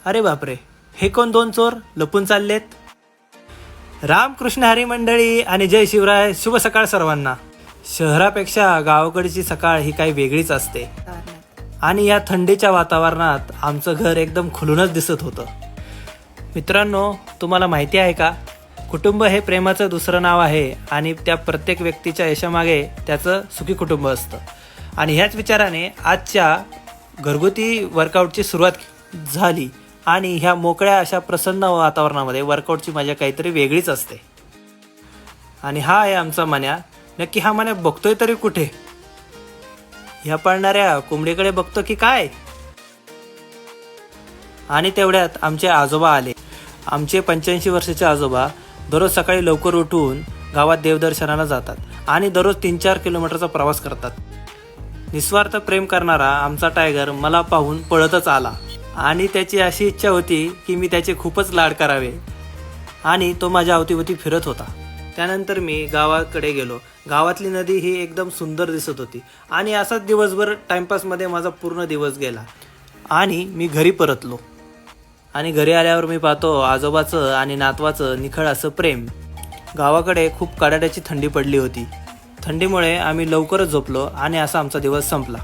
अरे बापरे, हे कोण दोन चोर लपून चाललेत? रामकृष्ण हरी मंडळी आणि जय शिवराय. शुभ सकाळ सर्वांना. शहरापेक्षा गावाकडची सकाळ ही काही वेगळीच असते आणि या थंडीच्या वातावरणात आमचं घर एकदम खुलूनच दिसत होतं. मित्रांनो, तुम्हाला माहिती आहे का, कुटुंब हे प्रेमाचं दुसरं नाव आहे आणि त्या प्रत्येक व्यक्तीच्या यशामागे त्याचं सुखी कुटुंब असतं. आणि ह्याच विचाराने आजच्या घरगुती वर्कआउटची सुरुवात झाली आणि ह्या मोकळ्या अशा प्रसन्न वातावरणामध्ये वर्कआउटची मजा काहीतरी वेगळीच असते. आणि हा आहे आमचा मन्या. नक्की हा मन्या बघतोय तरी कुठे? ह्या पळणाऱ्या कोंबडीकडे बघतो की काय? आणि तेवढ्यात आमचे आजोबा आले. आमचे 85 वर्षाचे आजोबा दररोज सकाळी लवकर उठून गावात देवदर्शनाला जातात आणि दररोज 3-4 किलोमीटरचा प्रवास करतात. निस्वार्थ प्रेम करणारा आमचा टायगर मला पाहून पळतच आला आणि त्याची अशी इच्छा होती की मी त्याचे खूपच लाड करावे आणि तो माझ्या अवतीभोवती फिरत होता. त्यानंतर मी गावाकडे गेलो. गावातली नदी ही एकदम सुंदर दिसत होती आणि असाच दिवसभर टाइमपासमध्ये माझा पूर्ण दिवस गेला आणि मी घरी परतलो. आणि घरी आल्यावर मी पाहतो आजोबाचं आणि नातवाचं निखळ असं प्रेम. गावाकडे खूप कडाक्याची थंडी पडली होती. थंडीमुळे आम्ही लवकरच झोपलो आणि असा आमचा दिवस संपला.